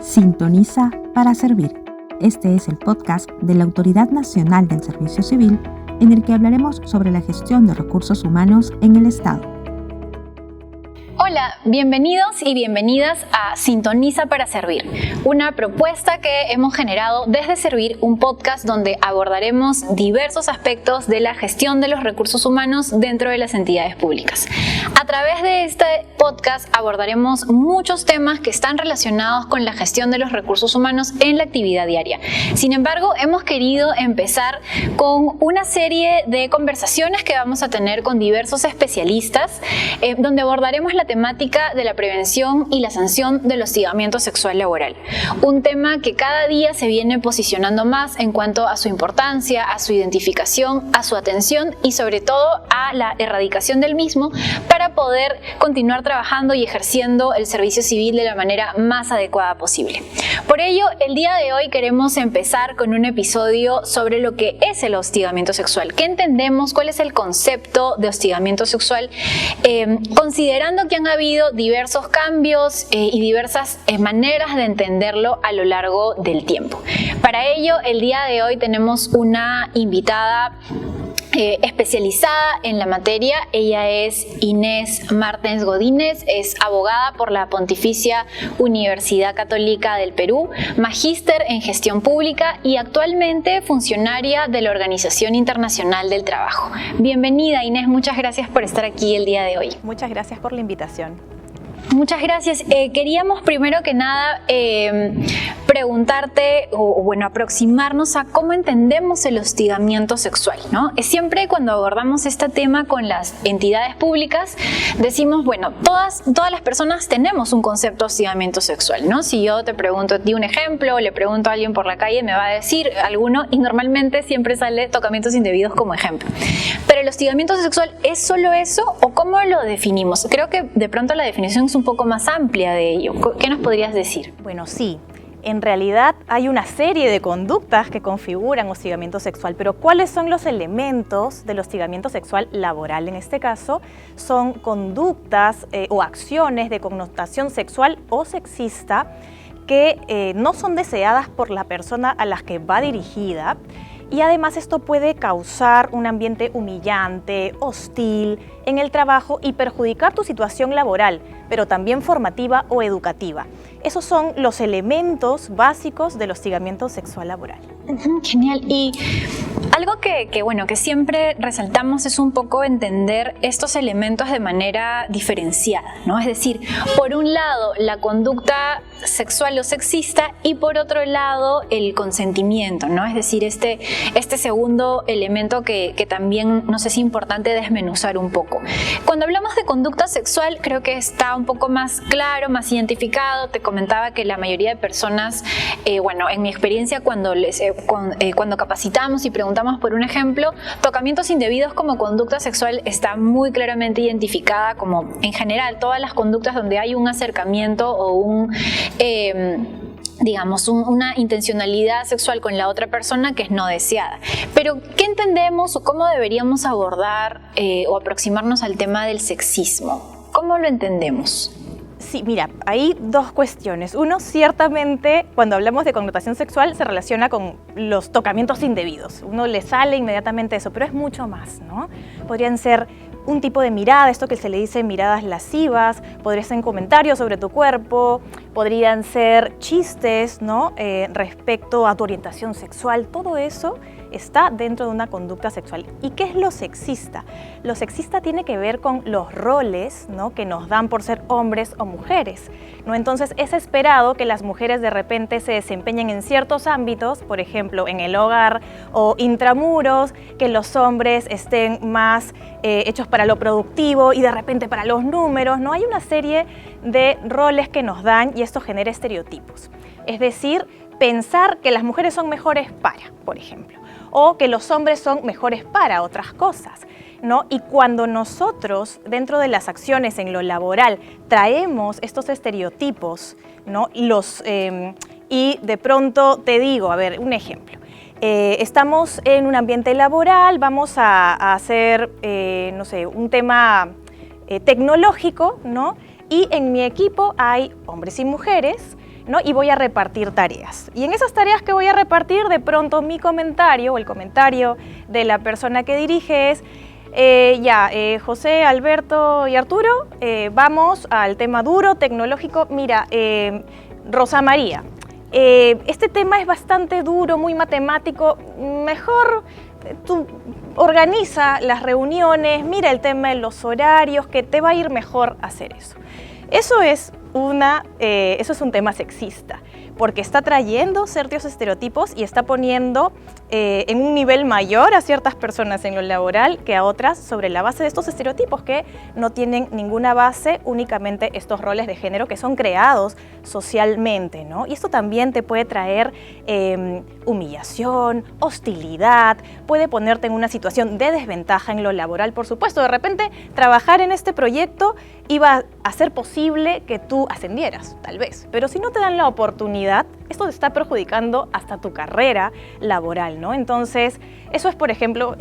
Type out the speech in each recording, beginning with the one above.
Sintoniza para servir. Este es el podcast de la Autoridad Nacional del Servicio Civil, en el que hablaremos sobre la gestión de recursos humanos en el Estado. Hola, bienvenidos y bienvenidas a Sintoniza para Servir, una propuesta que hemos generado desde Servir, un podcast donde abordaremos diversos aspectos de la gestión de los recursos humanos dentro de las entidades públicas. A través de este podcast abordaremos muchos temas que están relacionados con la gestión de los recursos humanos en la actividad diaria. Sin embargo, hemos querido empezar con una serie de conversaciones que vamos a tener con diversos especialistas, donde abordaremos la temática de la prevención y la sanción del hostigamiento sexual laboral. Un tema que cada día se viene posicionando más en cuanto a su importancia, a su identificación, a su atención y sobre todo a la erradicación del mismo para poder continuar trabajando y ejerciendo el servicio civil de la manera más adecuada posible. Por ello, el día de hoy queremos empezar con un episodio sobre lo que es el hostigamiento sexual. ¿Qué entendemos? ¿Cuál es el concepto de hostigamiento sexual? Considerando que han habido diversos cambios y diversas maneras de entenderlo a lo largo del tiempo. Para ello, el día de hoy tenemos una invitada especializada en la materia. Ella es Inés Martens Godínez, es abogada por la Pontificia Universidad Católica del Perú, magíster en gestión pública y actualmente funcionaria de la Organización Internacional del Trabajo. Bienvenida, Inés, muchas gracias por estar aquí el día de hoy. Muchas gracias por la invitación. Muchas gracias. Queríamos primero que nada preguntarte o aproximarnos a cómo entendemos el hostigamiento sexual, ¿no? Siempre cuando abordamos este tema con las entidades públicas decimos, todas las personas tenemos un concepto de hostigamiento sexual, ¿no? Si yo te pregunto a ti un ejemplo o le pregunto a alguien por la calle, me va a decir alguno y normalmente siempre sale tocamientos indebidos como ejemplo. Pero el hostigamiento sexual, ¿es solo eso o cómo lo definimos? Creo que de pronto la definición es un poco más amplia de ello. ¿Qué nos podrías decir? Bueno, sí. En realidad hay una serie de conductas que configuran hostigamiento sexual, pero ¿cuáles son los elementos del hostigamiento sexual laboral? En este caso, son conductas o acciones de connotación sexual o sexista que no son deseadas por la persona a la que va dirigida. Y además esto puede causar un ambiente humillante, hostil en el trabajo y perjudicar tu situación laboral, pero también formativa o educativa. Esos son los elementos básicos del hostigamiento sexual laboral. Genial. Y algo que siempre resaltamos es un poco entender estos elementos de manera diferenciada, ¿no? Es decir, por un lado la conducta sexual o sexista y por otro lado el consentimiento, ¿no? Es decir, este segundo elemento que también nos es importante desmenuzar un poco. Cuando hablamos de conducta sexual creo que está un poco más claro, más identificado. Te comentaba que la mayoría de personas, en mi experiencia cuando capacitamos y preguntamos por un ejemplo, tocamientos indebidos como conducta sexual está muy claramente identificada como en general todas las conductas donde hay un acercamiento o una intencionalidad sexual con la otra persona que es no deseada. Pero, ¿qué entendemos o cómo deberíamos abordar o aproximarnos al tema del sexismo? ¿Cómo lo entendemos? Sí, mira, hay dos cuestiones. Uno, ciertamente, cuando hablamos de connotación sexual, se relaciona con los tocamientos indebidos. Uno le sale inmediatamente eso, pero es mucho más, ¿no? Podrían ser un tipo de mirada, esto que se le dice miradas lascivas, podrían ser comentarios sobre tu cuerpo, podrían ser chistes, ¿no? Respecto a tu orientación sexual, todo eso está dentro de una conducta sexual. ¿Y qué es lo sexista? Lo sexista tiene que ver con los roles, ¿no? que nos dan por ser hombres o mujeres, ¿no? Entonces es esperado que las mujeres de repente se desempeñen en ciertos ámbitos, por ejemplo en el hogar o intramuros, que los hombres estén más hechos para lo productivo y de repente para los números, ¿no? Hay una serie de roles que nos dan y esto genera estereotipos. Es decir, pensar que las mujeres son mejores para, por ejemplo, o que los hombres son mejores para otras cosas, ¿no? Y cuando nosotros, dentro de las acciones en lo laboral, traemos estos estereotipos, ¿no? Y de pronto te digo, a ver, un ejemplo. Estamos en un ambiente laboral, vamos a hacer, no sé, un tema tecnológico, ¿no? y en mi equipo hay hombres y mujeres, ¿no? Y voy a repartir tareas. Y en esas tareas que voy a repartir, de pronto mi comentario o el comentario de la persona que dirige es: José, Alberto y Arturo, vamos al tema duro, tecnológico. Mira, Rosa María, este tema es bastante duro, muy matemático, mejor tú organiza las reuniones, mira el tema de los horarios, que te va a ir mejor hacer eso. Eso es un tema sexista, porque está trayendo ciertos estereotipos y está poniendo en un nivel mayor a ciertas personas en lo laboral que a otras sobre la base de estos estereotipos que no tienen ninguna base, únicamente estos roles de género que son creados socialmente, ¿no? Y esto también te puede traer humillación, hostilidad, puede ponerte en una situación de desventaja en lo laboral. Por supuesto, de repente trabajar en este proyecto iba a hacer posible que tú ascendieras, tal vez, pero si no te dan la oportunidad, esto te está perjudicando hasta tu carrera laboral, ¿no? Entonces, eso es, por ejemplo,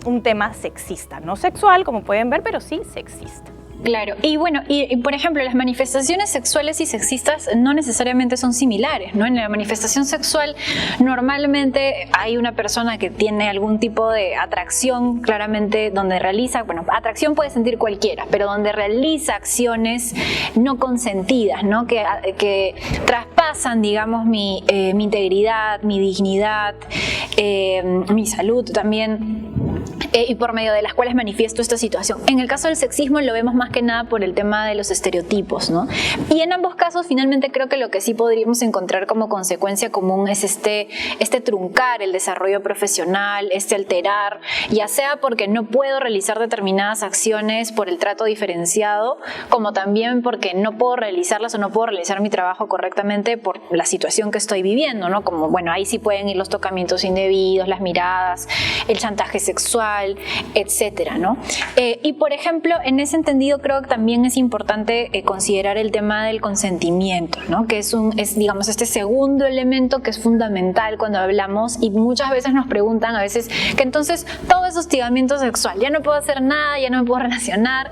un tema sexista, no sexual, como pueden ver, pero sí sexista. Claro, y bueno, y por ejemplo, las manifestaciones sexuales y sexistas no necesariamente son similares, ¿no? En la manifestación sexual normalmente hay una persona que tiene algún tipo de atracción, claramente donde realiza, bueno, atracción puede sentir cualquiera, pero donde realiza acciones no consentidas, ¿no? Que traspasan, digamos, mi integridad, mi dignidad, mi salud también. Y por medio de las cuales manifiesto esta situación. En el caso del sexismo lo vemos más que nada por el tema de los estereotipos, ¿no? Y en ambos casos finalmente creo que lo que sí podríamos encontrar como consecuencia común es este truncar el desarrollo profesional, alterar, ya sea porque no puedo realizar determinadas acciones por el trato diferenciado, como también porque no puedo realizarlas o no puedo realizar mi trabajo correctamente por la situación que estoy viviendo, ¿no? Como, bueno, ahí sí pueden ir los tocamientos indebidos, las miradas, el chantaje sexual, etcétera, ¿no? Y por ejemplo, en ese entendido creo que también es importante considerar el tema del consentimiento, ¿no? Que es digamos este segundo elemento que es fundamental cuando hablamos, y muchas veces nos preguntan a veces que entonces todo es hostigamiento sexual, ya no puedo hacer nada, ya no me puedo relacionar,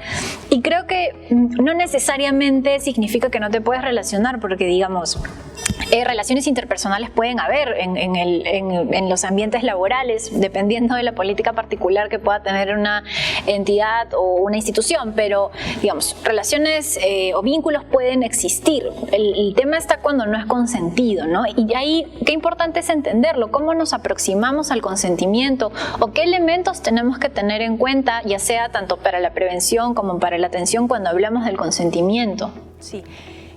y creo que no necesariamente significa que no te puedes relacionar, porque digamos relaciones interpersonales pueden haber en los ambientes laborales, dependiendo de la política particular que pueda tener una entidad o una institución, pero digamos, relaciones o vínculos pueden existir. El tema está cuando no es consentido, ¿no? Y de ahí, qué importante es entenderlo, cómo nos aproximamos al consentimiento o qué elementos tenemos que tener en cuenta, ya sea tanto para la prevención como para la atención cuando hablamos del consentimiento. Sí.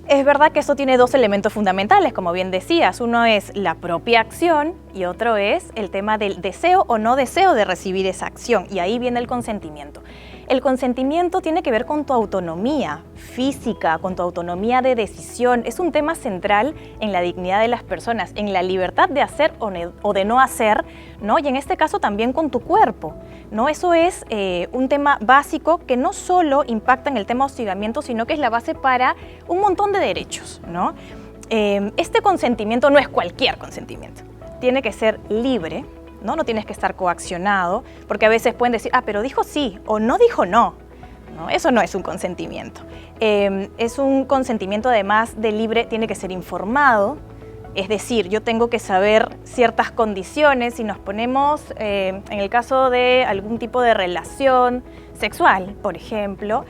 Es verdad que esto tiene dos elementos fundamentales, como bien decías. Uno es la propia acción y otro es el tema del deseo o no deseo de recibir esa acción. Y ahí viene el consentimiento. El consentimiento tiene que ver con tu autonomía física, con tu autonomía de decisión. Es un tema central en la dignidad de las personas, en la libertad de hacer o de no hacer, ¿no? Y en este caso también con tu cuerpo, ¿no? Eso es un tema básico que no solo impacta en el tema hostigamiento, sino que es la base para un montón de derechos, ¿no? Este consentimiento no es cualquier consentimiento, tiene que ser libre, ¿no? No tienes que estar coaccionado, porque a veces pueden decir, pero dijo sí o no dijo no. ¿No? Eso no es un consentimiento. Es un consentimiento además de libre, tiene que ser informado, es decir, yo tengo que saber ciertas condiciones. Si nos ponemos en el caso de algún tipo de relación sexual, por ejemplo,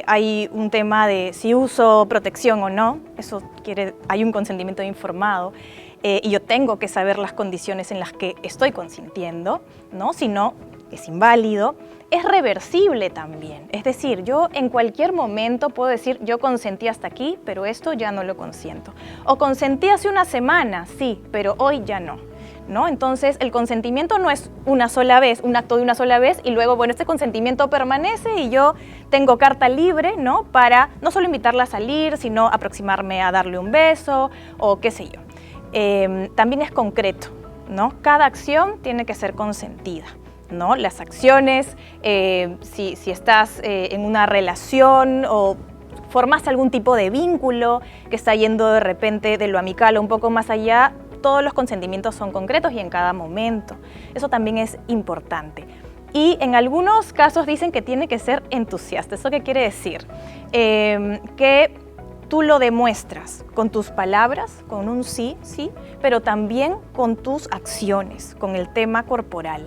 hay un tema de si uso protección o no, hay un consentimiento informado. Y yo tengo que saber las condiciones en las que estoy consintiendo, ¿no? Si no, es inválido. Es reversible también, es decir, yo en cualquier momento puedo decir yo consentí hasta aquí, pero esto ya no lo consiento. O consentí hace una semana, sí, pero hoy ya no. ¿No? Entonces el consentimiento no es una sola vez, un acto de una sola vez y luego, bueno, este consentimiento permanece y yo tengo carta libre, ¿no? Para no solo invitarla a salir, sino aproximarme a darle un beso o qué sé yo. También es concreto, ¿no? Cada acción tiene que ser consentida, ¿no? Las acciones, si estás en una relación o formaste algún tipo de vínculo que está yendo de repente de lo amical o un poco más allá, todos los consentimientos son concretos y en cada momento. Eso también es importante. Y en algunos casos dicen que tiene que ser entusiasta. ¿Eso qué quiere decir? Que tú lo demuestras con tus palabras, con un sí, pero también con tus acciones, con el tema corporal,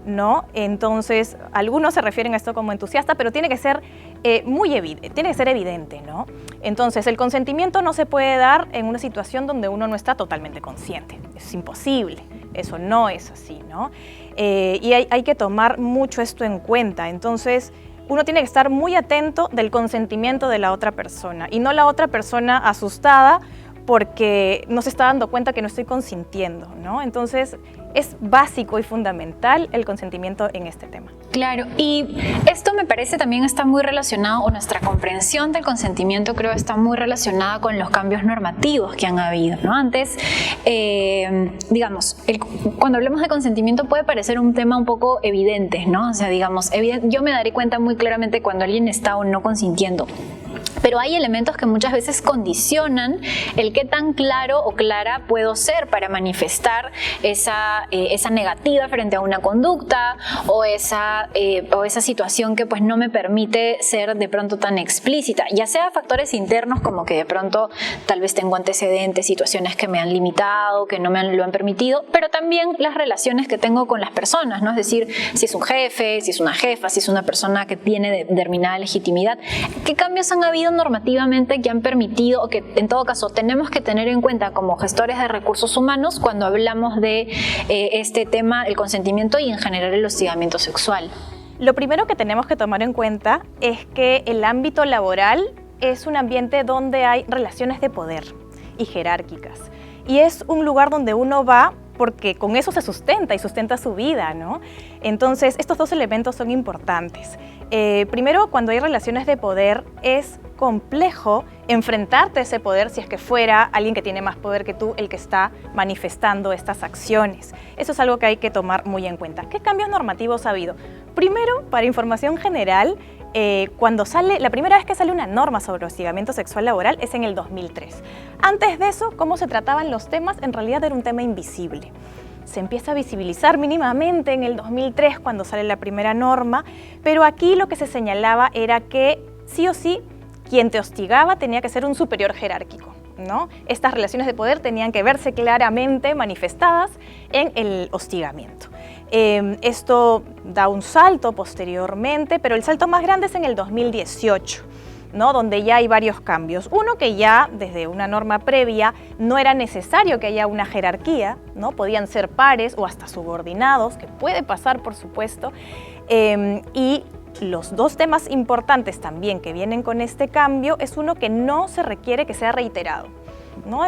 ¿no? Entonces, algunos se refieren a esto como entusiasta, pero tiene que ser evidente, ¿no? Entonces, el consentimiento no se puede dar en una situación donde uno no está totalmente consciente. Es imposible, eso no es así, ¿no? Y hay que tomar mucho esto en cuenta. Entonces, uno tiene que estar muy atento del consentimiento de la otra persona y no la otra persona asustada porque no se está dando cuenta que no estoy consintiendo, ¿no? Entonces, es básico y fundamental el consentimiento en este tema. Claro, y esto me parece también está muy relacionado, o nuestra comprensión del consentimiento creo está muy relacionada con los cambios normativos que han habido, ¿no? Antes, cuando hablamos de consentimiento puede parecer un tema un poco evidente, ¿no? O sea, yo me daré cuenta muy claramente cuando alguien está o no consintiendo. Pero hay elementos que muchas veces condicionan el qué tan claro o clara puedo ser para manifestar esa negativa frente a una conducta o esa situación que pues no me permite ser de pronto tan explícita, ya sea factores internos como que de pronto tal vez tengo antecedentes, situaciones que me han limitado, que no me lo han permitido, pero también las relaciones que tengo con las personas, ¿no? Es decir, si es un jefe, si es una jefa, si es una persona que tiene determinada legitimidad, ¿qué cambios han habido normativamente que han permitido o que en todo caso tenemos que tener en cuenta como gestores de recursos humanos cuando hablamos de este tema, el consentimiento y en general el hostigamiento sexual? Lo primero que tenemos que tomar en cuenta es que el ámbito laboral es un ambiente donde hay relaciones de poder y jerárquicas y es un lugar donde uno va porque con eso se sustenta y sustenta su vida, ¿no? Entonces, estos dos elementos son importantes. Primero, cuando hay relaciones de poder, es complejo enfrentarte a ese poder si es que fuera alguien que tiene más poder que tú el que está manifestando estas acciones. Eso es algo que hay que tomar muy en cuenta. ¿Qué cambios normativos ha habido? Primero, para información general, la primera vez que sale una norma sobre hostigamiento sexual laboral es en el 2003. Antes de eso, cómo se trataban los temas, en realidad era un tema invisible. Se empieza a visibilizar mínimamente en el 2003 cuando sale la primera norma, pero aquí lo que se señalaba era que sí o sí quien te hostigaba tenía que ser un superior jerárquico, ¿no? Estas relaciones de poder tenían que verse claramente manifestadas en el hostigamiento. Esto da un salto posteriormente, pero el salto más grande es en el 2018, ¿no? Donde ya hay varios cambios. Uno, que ya desde una norma previa no era necesario que haya una jerarquía, ¿no? Podían ser pares o hasta subordinados, que puede pasar, por supuesto. Y los dos temas importantes también que vienen con este cambio es uno, que no se requiere que sea reiterado, ¿no?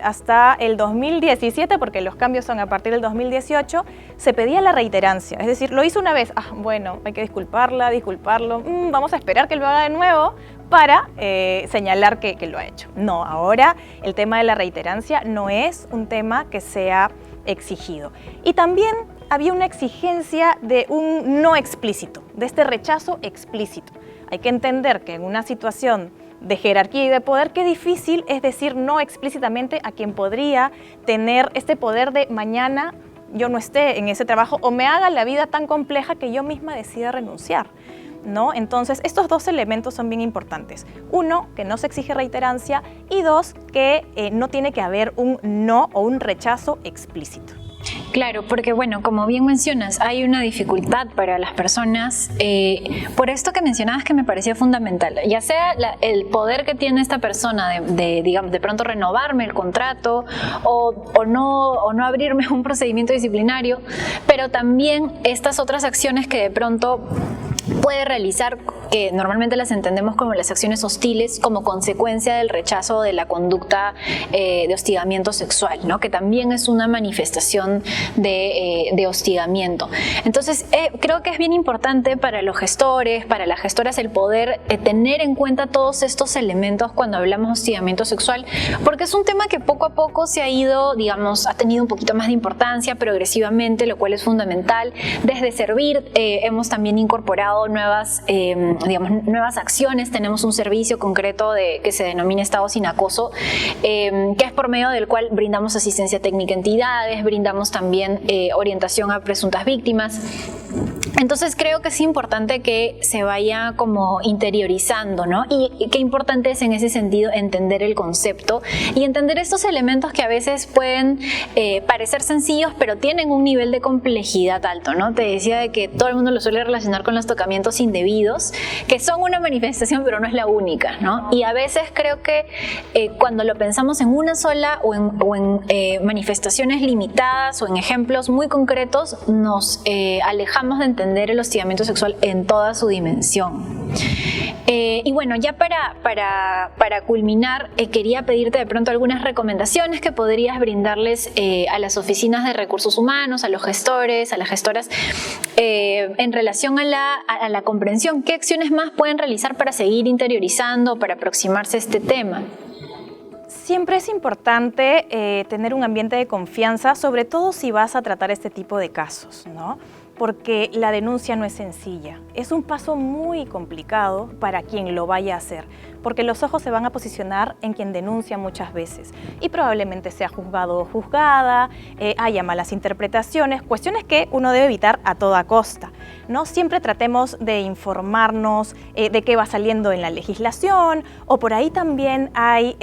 Hasta el 2017, porque los cambios son a partir del 2018, se pedía la reiterancia, es decir, lo hizo una vez, bueno, hay que disculparlo, vamos a esperar que lo haga de nuevo para señalar que lo ha hecho. No, ahora el tema de la reiterancia no es un tema que sea exigido. Y también había una exigencia de un no explícito, de este rechazo explícito. Hay que entender que en una situación de jerarquía y de poder, qué difícil es decir no explícitamente a quien podría tener este poder de mañana yo no esté en ese trabajo o me haga la vida tan compleja que yo misma decida renunciar, ¿no? Entonces, estos dos elementos son bien importantes. Uno, que no se exige reiterancia, y dos, que no tiene que haber un no o un rechazo explícito. Claro, porque bueno, como bien mencionas, hay una dificultad para las personas por esto que mencionabas que me parecía fundamental, ya sea el poder que tiene esta persona de pronto renovarme el contrato o no abrirme un procedimiento disciplinario, pero también estas otras acciones que de pronto puede realizar, que normalmente las entendemos como las acciones hostiles, como consecuencia del rechazo de la conducta de hostigamiento sexual, ¿no? Que también es una manifestación de hostigamiento. Entonces, creo que es bien importante para los gestores, para las gestoras, el poder tener en cuenta todos estos elementos cuando hablamos de hostigamiento sexual, porque es un tema que poco a poco se ha ido, ha tenido un poquito más de importancia progresivamente, lo cual es fundamental. Desde Servir hemos también incorporado nuevas acciones. Tenemos un servicio concreto que se denomina Estado sin Acoso, que es por medio del cual brindamos asistencia técnica a entidades, brindamos también orientación a presuntas víctimas. Entonces creo que es importante que se vaya como interiorizando, ¿no? Y qué importante es en ese sentido entender el concepto y entender estos elementos que a veces pueden parecer sencillos, pero tienen un nivel de complejidad alto, ¿no? Te decía de que todo el mundo lo suele relacionar con los tocamientos indebidos, que son una manifestación, pero no es la única, ¿no? Y a veces creo que cuando lo pensamos en una sola o en manifestaciones limitadas o en ejemplos muy concretos, nos alejamos de entender el hostigamiento sexual en toda su dimensión. Y bueno, ya para culminar, quería pedirte de pronto algunas recomendaciones que podrías brindarles a las oficinas de recursos humanos, a los gestores, a las gestoras, en relación a la comprensión. ¿Qué acciones más pueden realizar para seguir interiorizando, para aproximarse a este tema? Siempre es importante tener un ambiente de confianza, sobre todo si vas a tratar este tipo de casos, ¿no? Porque la denuncia no es sencilla. Es un paso muy complicado para quien lo vaya a hacer, porque los ojos se van a posicionar en quien denuncia muchas veces y probablemente sea juzgado o juzgada, haya malas interpretaciones, cuestiones que uno debe evitar a toda costa, ¿no? Siempre tratemos de informarnos de qué va saliendo en la legislación, o por ahí también hay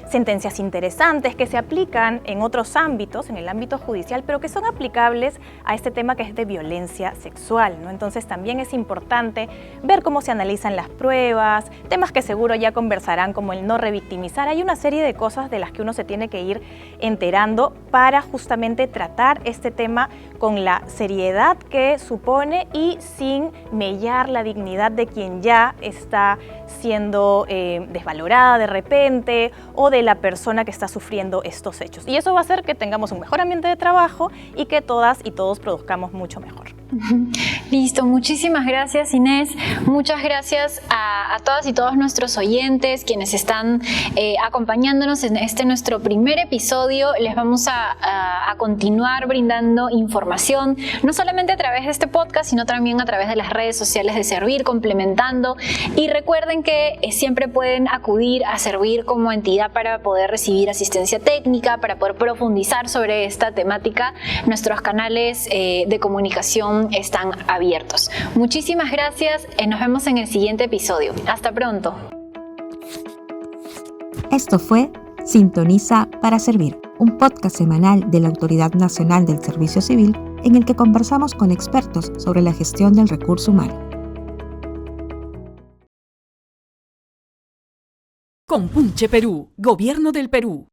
sentencias interesantes que se aplican en otros ámbitos, en el ámbito judicial, pero que son aplicables a este tema que es de violencia sexual, ¿no? Entonces también es importante ver cómo se analizan las pruebas, temas que seguro ya conversarán como el no revictimizar. Hay una serie de cosas de las que uno se tiene que ir enterando para justamente tratar este tema con la seriedad que supone y sin mellar la dignidad de quien ya está siendo desvalorada de repente o de la persona que está sufriendo estos hechos. Y eso va a hacer que tengamos un mejor ambiente de trabajo y que todas y todos produzcamos mucho mejor. Listo, muchísimas gracias, Inés. Muchas gracias a todas y todos nuestros oyentes, quienes están acompañándonos en este nuestro primer episodio. Les vamos a continuar brindando información, no solamente a través de este podcast, sino también a través de las redes sociales de Servir, complementando. Y recuerden que siempre pueden acudir a Servir como entidad para poder recibir asistencia técnica, para poder profundizar sobre esta temática. Nuestros canales de comunicación están abiertos. Muchísimas gracias. Nos vemos en el siguiente episodio. Hasta pronto. Esto fue Sintoniza para Servir, un podcast semanal de la Autoridad Nacional del Servicio Civil en el que conversamos con expertos sobre la gestión del recurso humano. Compunche Perú, Gobierno del Perú.